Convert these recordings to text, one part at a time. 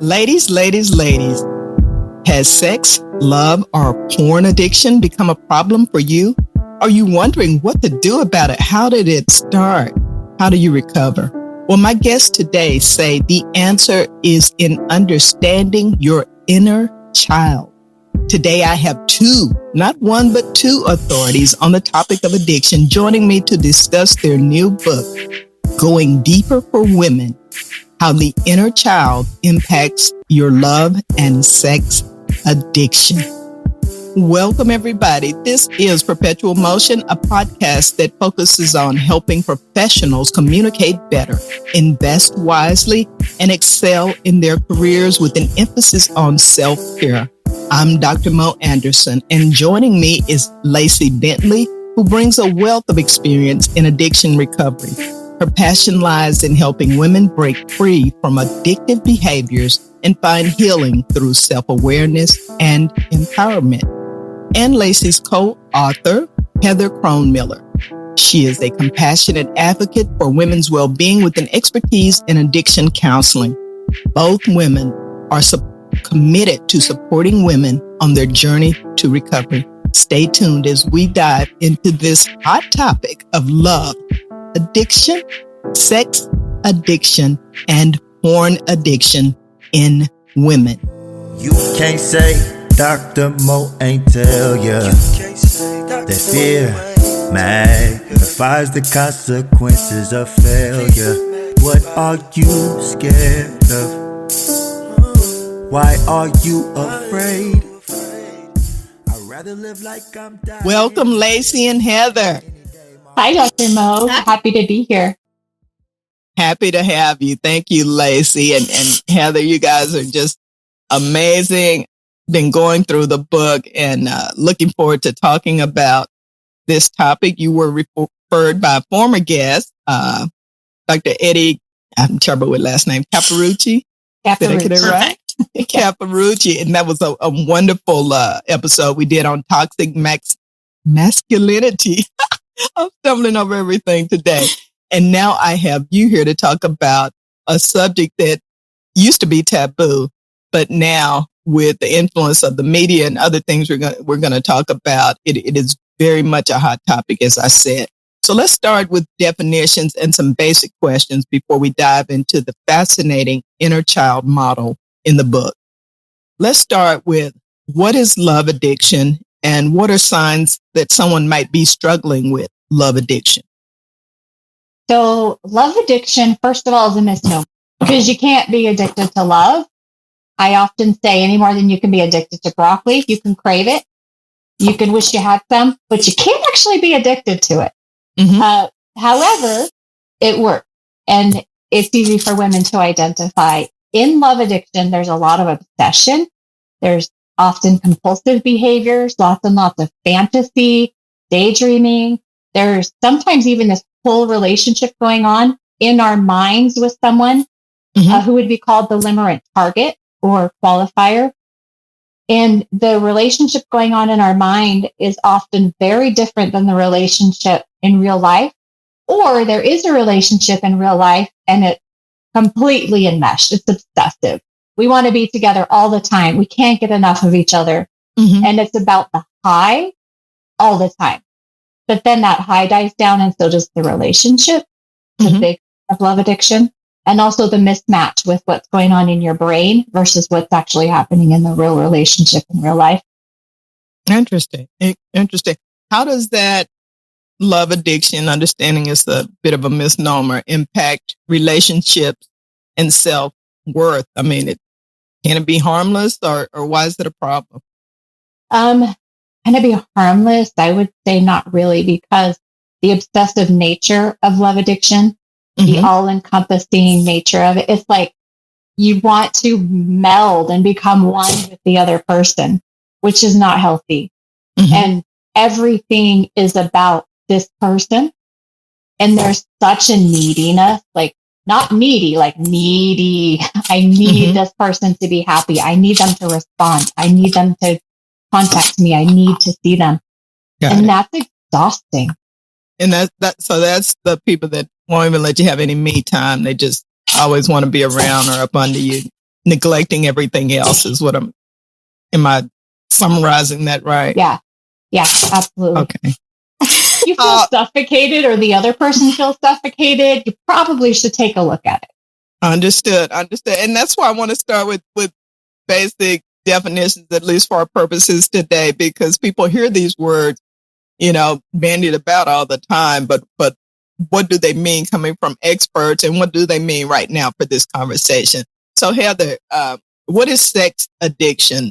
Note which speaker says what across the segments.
Speaker 1: Ladies, has sex, love, or porn addiction become a problem for you? Are you wondering what to do about it? How did it start? How do you recover? Well, my guests today say the answer is in understanding your inner child. Today, I have not one, but two authorities on the topic of addiction joining me to discuss their new book, Going Deeper for Women, How the Inner Child Impacts Your Love and Sex Addiction. Welcome, everybody. This is Perpetual Motion, a podcast that focuses on helping professionals communicate better, invest wisely, and excel in their careers with an emphasis on self-care. I'm Dr. Mo Anderson, and joining me is Lacy Bentley, who brings a wealth of experience in addiction recovery. Her passion lies in helping women break free from addictive behaviors and find healing through self-awareness and empowerment. And Lacy's co-author, Heather Cronemiller. She is a compassionate advocate for women's well-being with an expertise in addiction counseling. Both women are committed to supporting women on their journey to recovery. Stay tuned as we dive into this hot topic of love, addiction, sex addiction, and porn addiction in women.
Speaker 2: You can't say Dr. Mo ain't tell ya that fear magnifies the consequences of failure. What are you scared of? Why are you afraid? I'd rather live like I'm dying.
Speaker 1: Welcome, Lacy and Heather.
Speaker 3: Hi, Dr. Mo. Happy to be here.
Speaker 1: Happy to have you. Thank you, Lacy. And Heather, you guys are just amazing. Been going through the book and looking forward to talking about this topic. You were referred by a former guest, Dr. Eddie, I'm in trouble with last name, Caparucci. Did I get it right? Caparucci. And that was a wonderful episode we did on toxic masculinity. I'm stumbling over everything today. And now I have you here to talk about a subject that used to be taboo, but now with the influence of the media and other things we're going to talk about, it is very much a hot topic, as I said. So let's start with definitions and some basic questions before we dive into the fascinating inner child model in the book. Let's start with, what is love addiction and what are signs that someone might be struggling with love addiction?
Speaker 3: So love addiction, first of all, is a misnomer because you can't be addicted to love. I often say any more than you can be addicted to broccoli. You can crave it. You can wish you had some, but you can't actually be addicted to it. Mm-hmm. However, it works. And it's easy for women to identify. In love addiction, there's a lot of obsession. There's often compulsive behaviors, lots and lots of fantasy, daydreaming. There's sometimes even this whole relationship going on in our minds with someone who would be called the limerent target or qualifier. And the relationship going on in our mind is often very different than the relationship in real life. Or there is a relationship in real life and it's completely enmeshed. It's obsessive. We want to be together all the time. We can't get enough of each other. Mm-hmm. And it's about the high all the time. But then that high dies down and so does the relationship, the big of love addiction, and also the mismatch with what's going on in your brain versus what's actually happening in the real relationship in real life.
Speaker 1: Interesting. How does that love addiction, understanding it's a bit of a misnomer, impact relationships and self-worth? I mean, can it be harmless or why is it a problem?
Speaker 3: Can it be harmless? I would say not really, because the obsessive nature of love addiction, the all-encompassing nature of it, it's like you want to meld and become one with the other person, which is not healthy. Mm-hmm. And everything is about this person. And there's such a neediness, like not needy, like needy. I need this person to be happy. I need them to respond. I need them to contact me. I need to see them. That's exhausting.
Speaker 1: And that's the people that won't even let you have any me time. They just always want to be around or up under you. neglecting everything else is what am I summarizing that right?
Speaker 3: Yeah. Yeah, absolutely.
Speaker 1: Okay.
Speaker 3: You feel suffocated or the other person feels suffocated, you probably should take a look at it.
Speaker 1: Understood. And that's why I want to start with basic definitions, at least for our purposes today, because people hear these words, bandied about all the time, but what do they mean coming from experts, and what do they mean right now for this conversation? So Heather, what is sex addiction?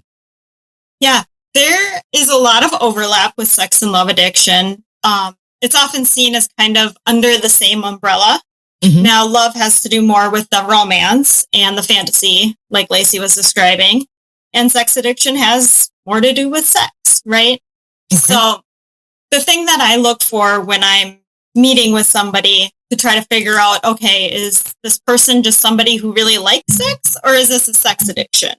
Speaker 4: Yeah, there is a lot of overlap with sex and love addiction. It's often seen as kind of under the same umbrella. Mm-hmm. Now, love has to do more with the romance and the fantasy, like Lacey was describing. And sex addiction has more to do with sex, right? Mm-hmm. So the thing that I look for when I'm meeting with somebody to try to figure out, okay, is this person just somebody who really likes sex, or is this a sex addiction?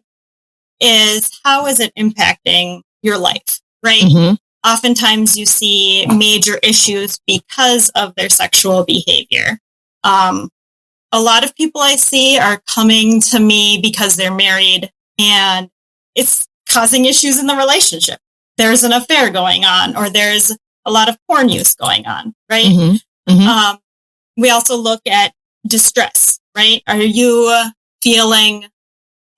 Speaker 4: Is how is it impacting your life, right? Mm-hmm. Oftentimes you see major issues because of their sexual behavior. A lot of people I see are coming to me because they're married and it's causing issues in the relationship. There's an affair going on, or there's a lot of porn use going on, right? Mm-hmm. Mm-hmm. We also look at distress, right? Are you feeling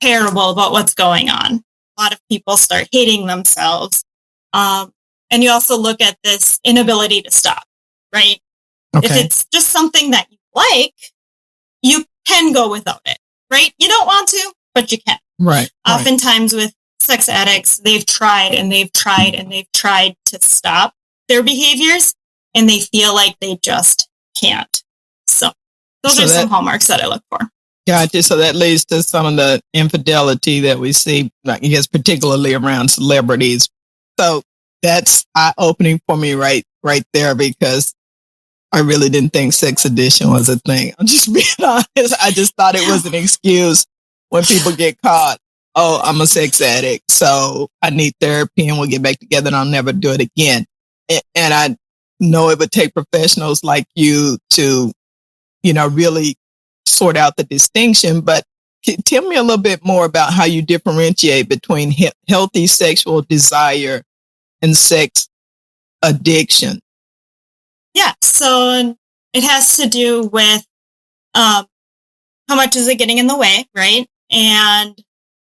Speaker 4: terrible about what's going on? A lot of people start hating themselves. And you also look at this inability to stop, right? Okay. If it's just something that you like, you can go without it, right? You don't want to, but you can.
Speaker 1: Right.
Speaker 4: Oftentimes with sex addicts, they've tried and they've tried and they've tried to stop their behaviors, and they feel like they just can't. So those are some hallmarks that I look for.
Speaker 1: Gotcha. So that leads to some of the infidelity that we see, I guess, particularly around celebrities. So that's eye-opening for me right there, because I really didn't think sex addiction was a thing. I'm just being honest. I just thought it was an excuse when people get caught. Oh, I'm a sex addict, so I need therapy and we'll get back together and I'll never do it again. And I know it would take professionals like you to, really sort out the distinction. But tell me a little bit more about how you differentiate between healthy sexual desire and sex addiction.
Speaker 4: Yeah, so it has to do with how much is it getting in the way, right? And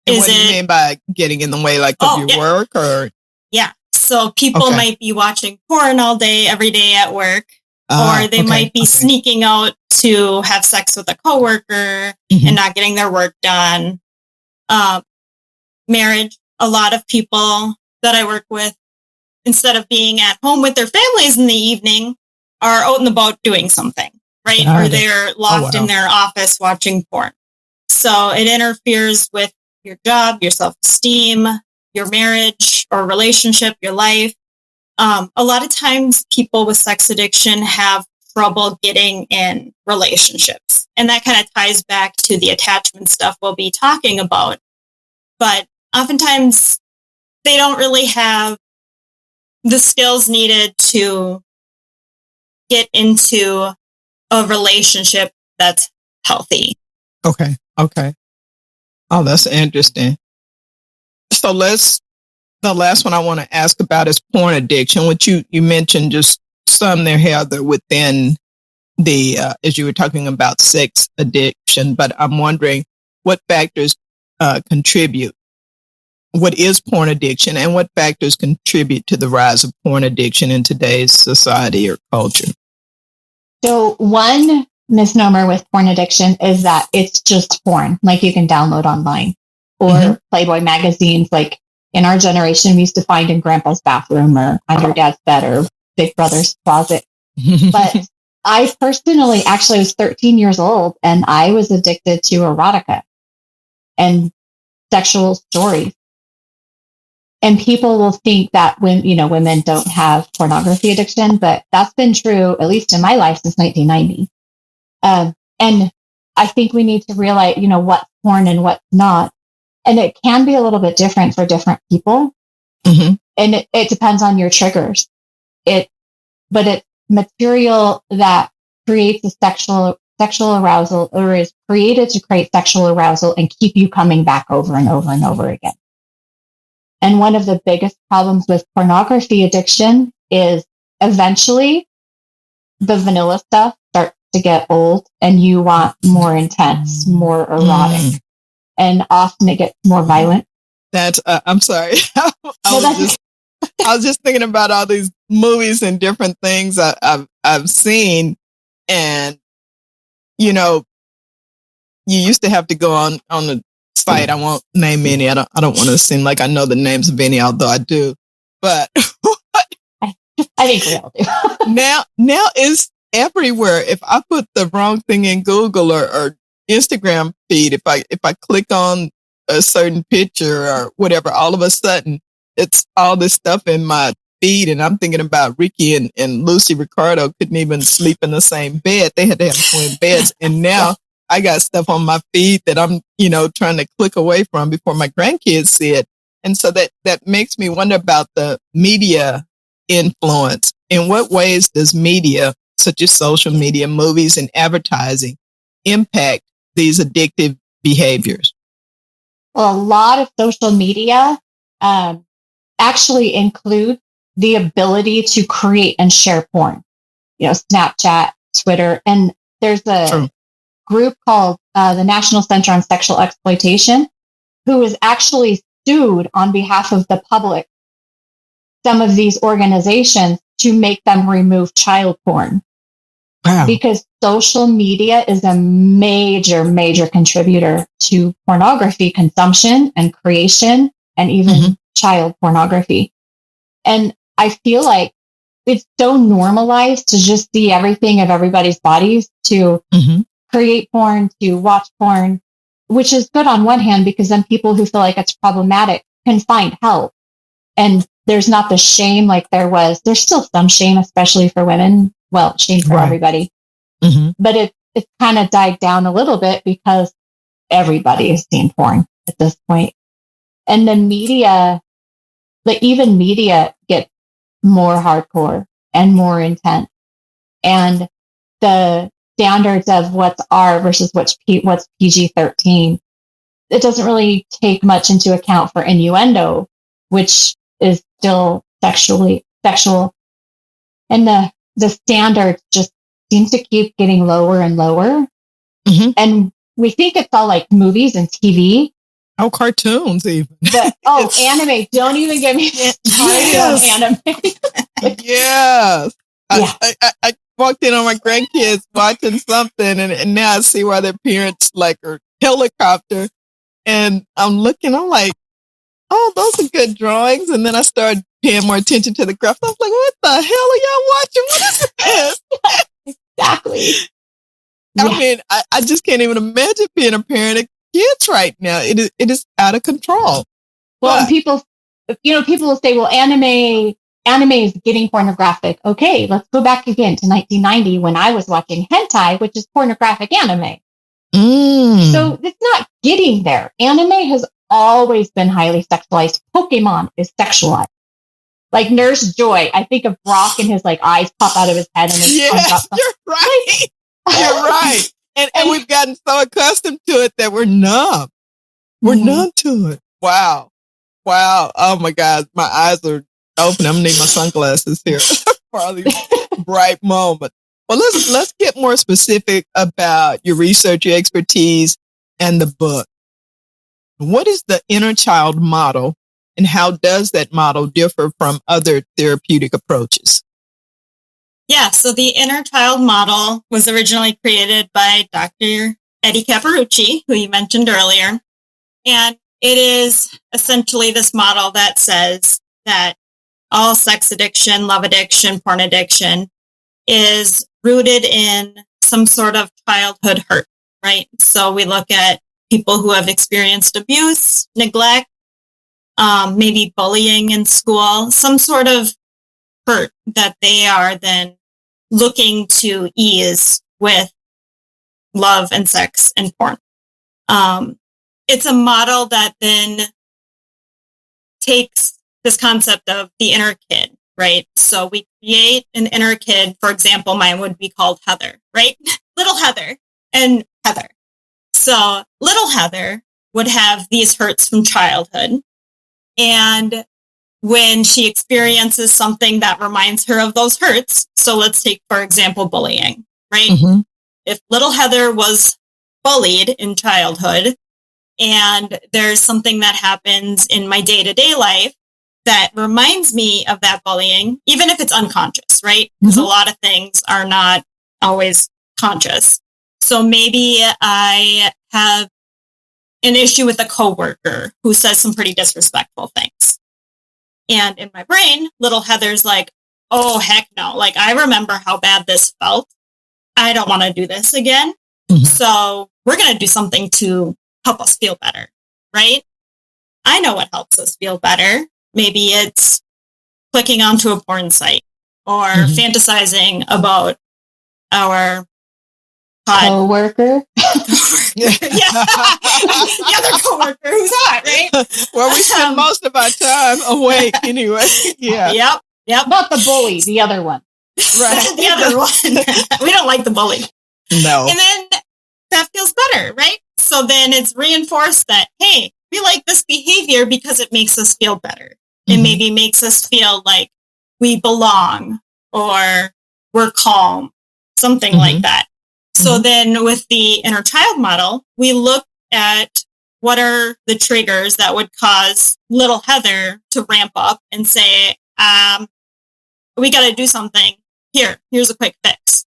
Speaker 1: what do you mean by getting in the way, like of your work, or?
Speaker 4: Yeah, so people might be watching porn all day, every day at work, or they might be sneaking out to have sex with a coworker and not getting their work done. Marriage, a lot of people that I work with, instead of being at home with their families in the evening, are out and about doing something, right? Or they're locked in their office watching porn. So it interferes with your job, your self-esteem, your marriage or relationship, your life. A lot of times people with sex addiction have trouble getting in relationships. And that kind of ties back to the attachment stuff we'll be talking about. But oftentimes they don't really have the skills needed to get into a relationship that's healthy.
Speaker 1: Okay. Oh, that's interesting. So the last one I want to ask about is porn addiction, which you mentioned just some there, Heather, within the, as you were talking about sex addiction, but I'm wondering what factors contribute. What is porn addiction, and what factors contribute to the rise of porn addiction in today's society or culture?
Speaker 3: So one misnomer with porn addiction is that it's just porn, like you can download online, or Playboy magazines. Like in our generation, we used to find in grandpa's bathroom or under dad's bed or big brother's closet. But I personally actually was 13 years old and I was addicted to erotica and sexual stories. And people will think that women don't have pornography addiction, but that's been true, at least in my life, since 1990. And I think we need to realize, what's porn and what's not. And it can be a little bit different for different people. Mm-hmm. And it depends on your triggers. But it's material that creates a sexual sexual arousal, or is created to create sexual arousal and keep you coming back over and over and over again. And one of the biggest problems with pornography addiction is eventually the vanilla stuff starts to get old and you want more intense, more erotic. And often it gets more violent.
Speaker 1: That's, I'm sorry. I was just thinking about all these movies and different things I've seen. And, you know, you used to have to go on the site. I won't name any. I don't want to seem like I know the names of any, although I do. But
Speaker 3: I think we all do.
Speaker 1: now it's everywhere. If I put the wrong thing in Google or Instagram feed, if I click on a certain picture or whatever, all of a sudden it's all this stuff in my feed, and I'm thinking about Ricky and Lucy Ricardo couldn't even sleep in the same bed. They had to have twin beds, and now I got stuff on my feed that I'm, trying to click away from before my grandkids see it. And so that makes me wonder about the media influence. In what ways does media, such as social media, movies, and advertising, impact these addictive behaviors?
Speaker 3: Well, a lot of social media actually include the ability to create and share porn. Snapchat, Twitter, and there's a group called the National Center on Sexual Exploitation, who is actually sued on behalf of the public some of these organizations to make them remove child porn.
Speaker 1: Wow.
Speaker 3: Because social media is a major, major contributor to pornography consumption and creation and even child pornography. And I feel like it's so normalized to just see everything of everybody's bodies, to create porn, to watch porn, which is good on one hand, because then people who feel like it's problematic can find help. And there's not the shame like there's still some shame, especially for women. Well, shame for everybody. But it's kind of died down a little bit because everybody is seeing porn at this point. And the media, even media gets more hardcore and more intense. And the standards of what's R versus what's PG-13, it doesn't really take much into account for innuendo, which is still sexual. And the standards just seem to keep getting lower and lower. And we think it's all like movies and TV.
Speaker 1: Oh, cartoons even.
Speaker 3: Anime. Don't even get me started on anime.
Speaker 1: Yes. I walked in on my grandkids watching something, and now I see why their parents are helicopter. And I'm like, oh, those are good drawings. And then I started paying more attention to the craft. I was like, what the hell are y'all watching? What is this?
Speaker 3: Exactly.
Speaker 1: I mean, I just can't even imagine being a parent of kids right now. It is out of control.
Speaker 3: Well, people will say, well, anime is getting pornographic. Okay, let's go back again to 1990 when I was watching hentai, which is pornographic anime. So it's not getting there. Anime has always been highly sexualized. Pokemon is sexualized. Like Nurse Joy, I think of Brock and his eyes pop out of his head. And
Speaker 1: you're right. You're right. And we've gotten so accustomed to it that we're numb. We're numb to it. Wow. Oh my God. My eyes are open. I'm gonna need my sunglasses here for all these bright moments. Well, let's get more specific about your research, your expertise, and the book. What is the inner child model, and how does that model differ from other therapeutic approaches?
Speaker 4: Yeah, so the inner child model was originally created by Dr. Eddie Caparucci, who you mentioned earlier. And it is essentially this model that says that all sex addiction, love addiction, porn addiction is rooted in some sort of childhood hurt, right? So we look at people who have experienced abuse, neglect, maybe bullying in school, some sort of hurt that they are then looking to ease with love and sex and porn. It's a model that then takes this concept of the inner kid, right? So we create an inner kid. For example, mine would be called Heather, right? Little Heather. and Heather. So little Heather would have these hurts from childhood. And when she experiences something that reminds her of those hurts, so let's take, for example, bullying, right? Mm-hmm. If little Heather was bullied in childhood and there's something that happens in my day-to-day life that reminds me of that bullying, even if it's unconscious, right? Because a lot of things are not always conscious. So maybe I have an issue with a coworker who says some pretty disrespectful things. And in my brain, little Heather's like, oh, heck no. Like, I remember how bad this felt. I don't want to do this again. Mm-hmm. So we're going to do something to help us feel better, right? I know what helps us feel better. Maybe it's clicking onto a porn site or fantasizing about our
Speaker 3: coworker.
Speaker 1: Yeah.
Speaker 4: The other coworker who's hot, right?
Speaker 1: Well, we spend most of our time awake anyway. Yeah.
Speaker 4: Yep.
Speaker 3: Not the bully, the other one.
Speaker 4: Right. The other one. We don't like the bully.
Speaker 1: No.
Speaker 4: And then that feels better, right? So then it's reinforced that, hey, we like this behavior because it makes us feel better. It maybe makes us feel like we belong or we're calm, something like that. So then with the inner child model, we look at what are the triggers that would cause little Heather to ramp up and say, we got to do something. Here's a quick fix.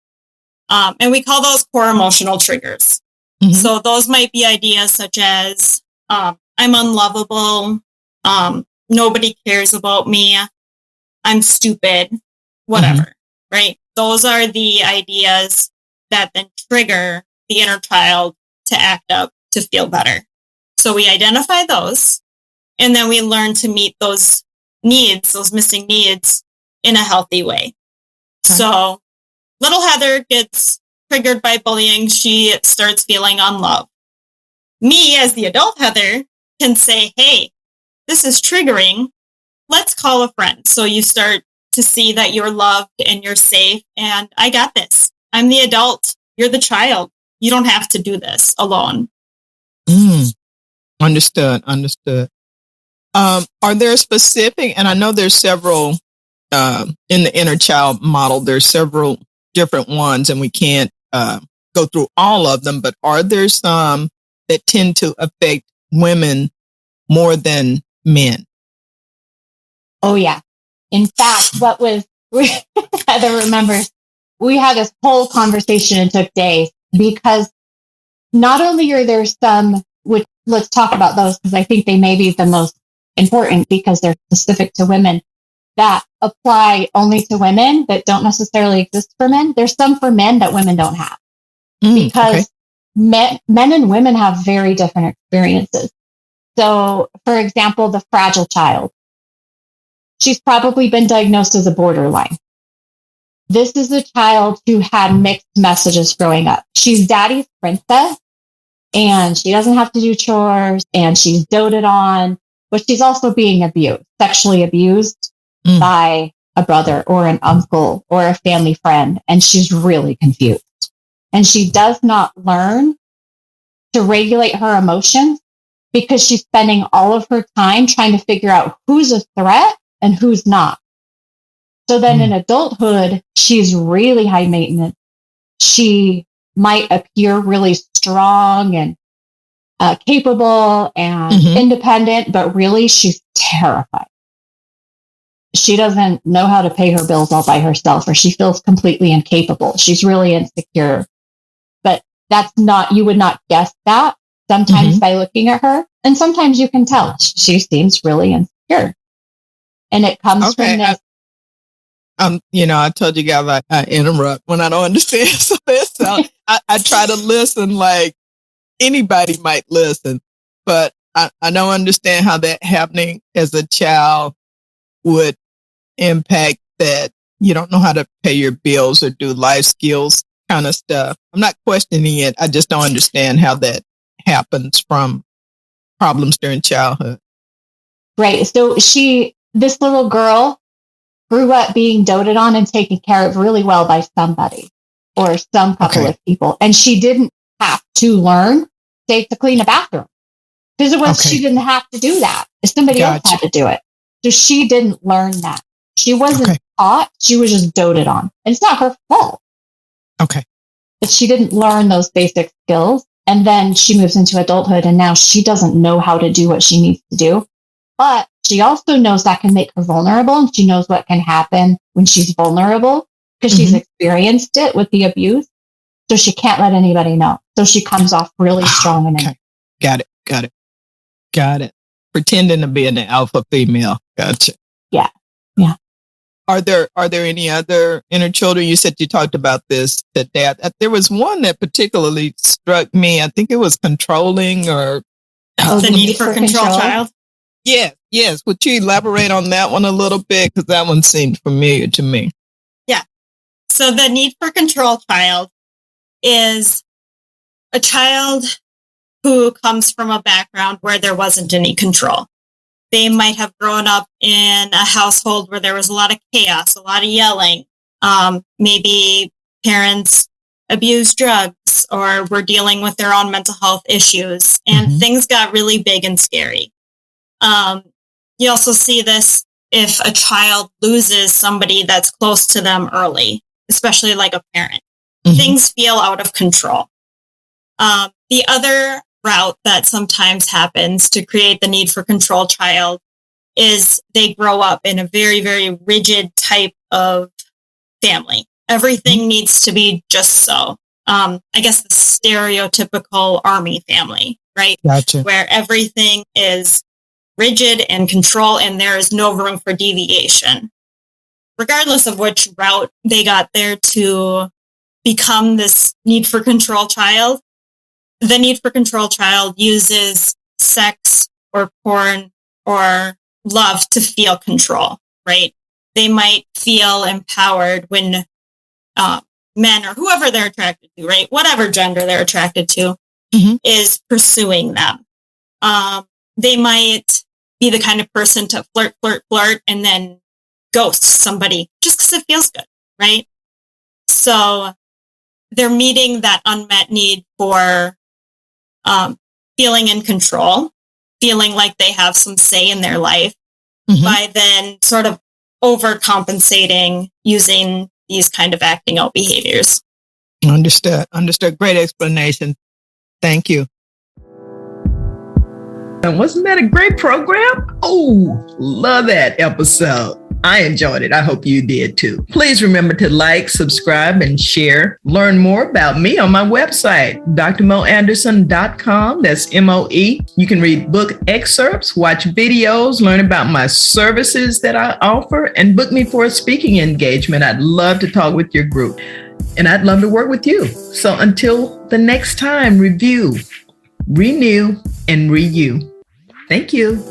Speaker 4: And we call those core emotional triggers. So those might be ideas such as, I'm unlovable. Nobody cares about me. I'm stupid, whatever, right? Those are the ideas that then trigger the inner child to act up to feel better. So we identify those, and then we learn to meet those needs, those missing needs, in a healthy way. So little Heather gets triggered by bullying. She starts feeling unloved. Me, as the adult Heather, can say, hey, this is triggering. Let's call a friend. So you start to see that you're loved and you're safe, and I got this. I'm the adult. You're the child. You don't have to do this alone.
Speaker 1: Understood. Are there specific, and I know there's several in the inner child model, there's several different ones, and we can't go through all of them, but are there some that tend to affect women more than men?
Speaker 3: Oh, yeah. In fact, Heather remembers, we had this whole conversation and took days, because not only are there some, which let's talk about those because I think they may be the most important because they're specific to women, that apply only to women that don't necessarily exist for men. There's some for men that women don't have because men and women have very different experiences. So, for example, the fragile child. She's probably been diagnosed as a borderline. This is a child who had mixed messages growing up. She's daddy's princess, and she doesn't have to do chores, and she's doted on, but she's also being abused, sexually abused by a brother or an uncle or a family friend, and she's really confused. And she does not learn to regulate her emotions because she's spending all of her time trying to figure out who's a threat and who's not. So then in adulthood, she's really high maintenance. She might appear really strong and capable and independent, but really she's terrified. She doesn't know how to pay her bills all by herself, or she feels completely incapable. She's really insecure. But you would not guess that sometimes by looking at her. And sometimes you can tell she seems really insecure. And it comes from this.
Speaker 1: I told you guys I interrupt when I don't understand. So I try to listen like anybody might listen, but I don't understand how that happening as a child would impact that you don't know how to pay your bills or do life skills kind of stuff. I'm not questioning it. I just don't understand how that happens from problems during childhood.
Speaker 3: Right. So this little girl grew up being doted on and taken care of really well by somebody or some couple of people. And she didn't have to learn, say, to clean a bathroom. Because she didn't have to do that. Somebody else had to do it. So she didn't learn that. She wasn't taught. She was just doted on. And it's not her fault.
Speaker 1: Okay.
Speaker 3: But she didn't learn those basic skills. And then she moves into adulthood and now she doesn't know how to do what she needs to do. But she also knows that can make her vulnerable, and she knows what can happen when she's vulnerable because she's experienced it with the abuse. So she can't let anybody know. So she comes off really strong and
Speaker 1: Got it. Pretending to be an alpha female. Gotcha.
Speaker 3: Yeah.
Speaker 1: Are there any other inner children? You said you talked about this today. There was one that particularly struck me. I think it was controlling or
Speaker 4: the need for control child.
Speaker 1: Yes. Would you elaborate on that one a little bit? Because that one seemed familiar to me.
Speaker 4: Yeah. So the need for control child is a child who comes from a background where there wasn't any control. They might have grown up in a household where there was a lot of chaos, a lot of yelling. Maybe parents abused drugs or were dealing with their own mental health issues, and things got really big and scary. You also see this if a child loses somebody that's close to them early, especially like a parent. Things feel out of control. The other route that sometimes happens to create the need for control child is they grow up in a very, very rigid type of family. Everything needs to be just so. I guess the stereotypical army family, right?
Speaker 1: Gotcha.
Speaker 4: Where everything is rigid and control and there is no room for deviation. Regardless of which route they got there to become this need for control child, the need for control child uses sex or porn or love to feel control, right? They might feel empowered when men or whoever they're attracted to, right? Whatever gender they're attracted to is pursuing them. They might be the kind of person to flirt, and then ghost somebody just because it feels good, right? So they're meeting that unmet need for feeling in control, feeling like they have some say in their life by then sort of overcompensating using these kind of acting out behaviors.
Speaker 1: Understood. Great explanation. Thank you. And wasn't that a great program? Oh, love that episode. I enjoyed it. I hope you did too. Please remember to like, subscribe, and share. Learn more about me on my website, drmoanderson.com. That's MOE. You can read book excerpts, watch videos, learn about my services that I offer, and book me for a speaking engagement. I'd love to talk with your group, and I'd love to work with you. So until the next time, review, renew, and re-you. Thank you.